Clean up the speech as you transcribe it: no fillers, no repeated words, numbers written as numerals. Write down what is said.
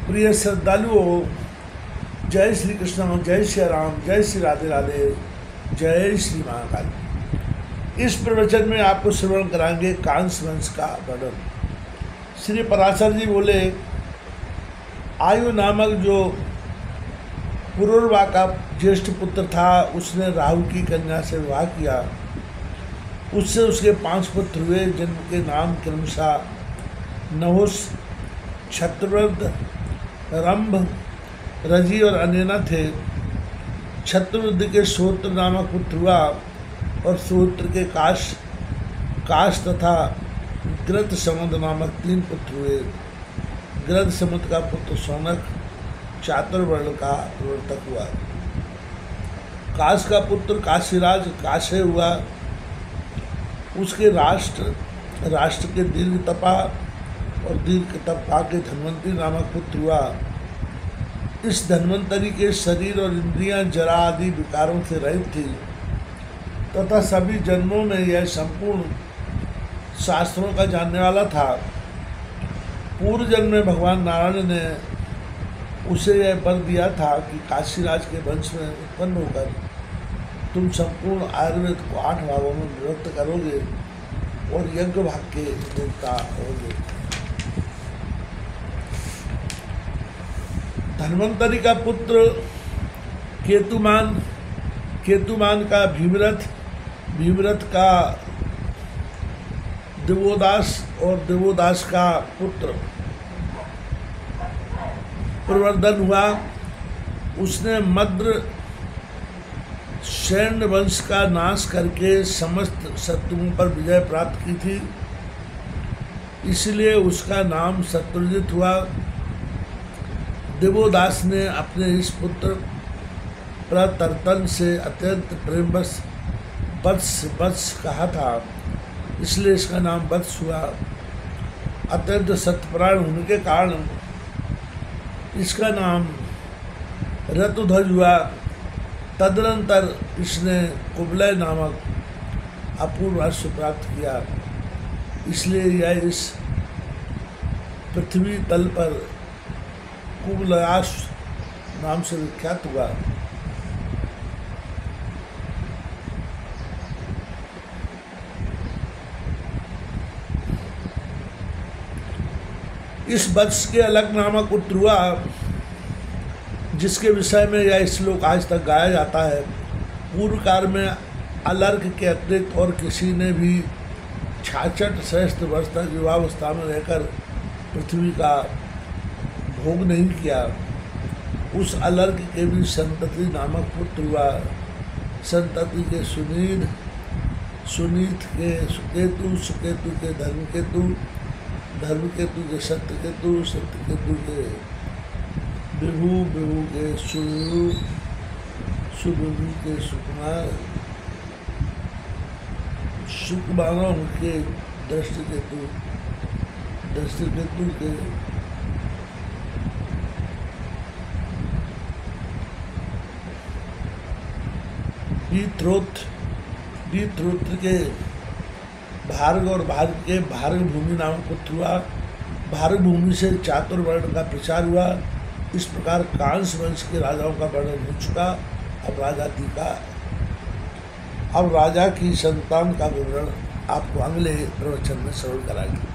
प्रिय श्रद्धालुओं, जय श्री कृष्ण, जय श्री राम, जय श्री राधे राधे, जय श्री महाकाल। इस प्रवचन में आपको श्रवण कराएंगे कांस वंश का वर्णन। श्री पराशर जी बोले, आयु नामक जो पुरुरवा का ज्येष्ठ पुत्र था, उसने राहु की कन्या से विवाह किया। उससे उसके 5 पुत्र हुए, जिनके नाम क्रमशः नहुष, छत्रवृद्ध, रंभ, रजी और अनेना थे। छत्रवृद्ध के श्रोत्र नामक पुत्र हुआ और श्रोत्र के काश तथा ग्रत समुद्र नामक 3 पुत्र हुए। ग्रत समुद्र का पुत्र शौनक चातुर्वर्ण का प्रवर्तक हुआ। काश का पुत्र काशीराज काशे हुआ। उसके राष्ट्र के दीर्घ तपा और दीर्घ तपा के धन्वंतरी नामक पुत्र हुआ। इस धन्वंतरी के शरीर और इंद्रियां जरा आदि विकारों से रहित थी तथा सभी जन्मों में यह संपूर्ण शास्त्रों का जानने वाला था। पूर्व जन्म में भगवान नारायण ने उसे यह वर दिया था कि काशीराज के वंश में उत्पन्न होकर तुम संपूर्ण आयुर्वेद को 8 भागों में विभक्त करोगे और यज्ञ भाग के देवता होगे। धन्वंतरी का पुत्र केतुमान का भीमरथ का देवोदास और देवोदास का पुत्र प्रवर्धन हुआ। उसने मद्र सैन्य वंश का नाश करके समस्त शत्रुओं पर विजय प्राप्त की थी, इसलिए उसका नाम शत्रुजित हुआ। देवोदास ने अपने इस पुत्र प्रतर्तन से अत्यंत प्रेमवश वत्स कहा था, इसलिए इसका नाम वत्स हुआ। अत्यंत सत्यपरायण होने के कारण इसका नाम ऋतुध्वज हुआ। तदनंतर इसने कुबलय नामक अपूर्व अश्व प्राप्त किया, इसलिए यह इस पृथ्वी तल पर कुबलयाश नाम से विख्यात हुआ। इस वत्स के अलग नामक पुत्र हुआ, जिसके विषय में यह श्लोक आज तक गाया जाता है। पूर्व काल में अलर्क के अतिरिक्त और किसी ने भी 66 सहस्त्र वर्ष तक युवावस्था में रहकर पृथ्वी का भोग नहीं किया। उस अलर्क के भी संतति नामक पुत्र हुआ। संतति के सुनीत के सुकेतु, सुकेतु के धर्मकेतु, धर्मकेतु के सत्यकेतु, सत्यकेतु के विभु, विभु के सुविभु, सुविभु के सुकुमार, सुकुमारों के दृष्टिकेतु, दृष्टिकेतु के बीत्रोत्र के भार्ग और भार्ग के भार्ग भूमि नामक पुत्र हुआ। भार्ग भूमि से चातुर्वर्ण का प्रचार हुआ। इस प्रकार कांस वंश के राजाओं का वर्णन हो चुका। अब राजा की संतान का विवरण आपको अगले प्रवचन में श्रवण कराएंगे।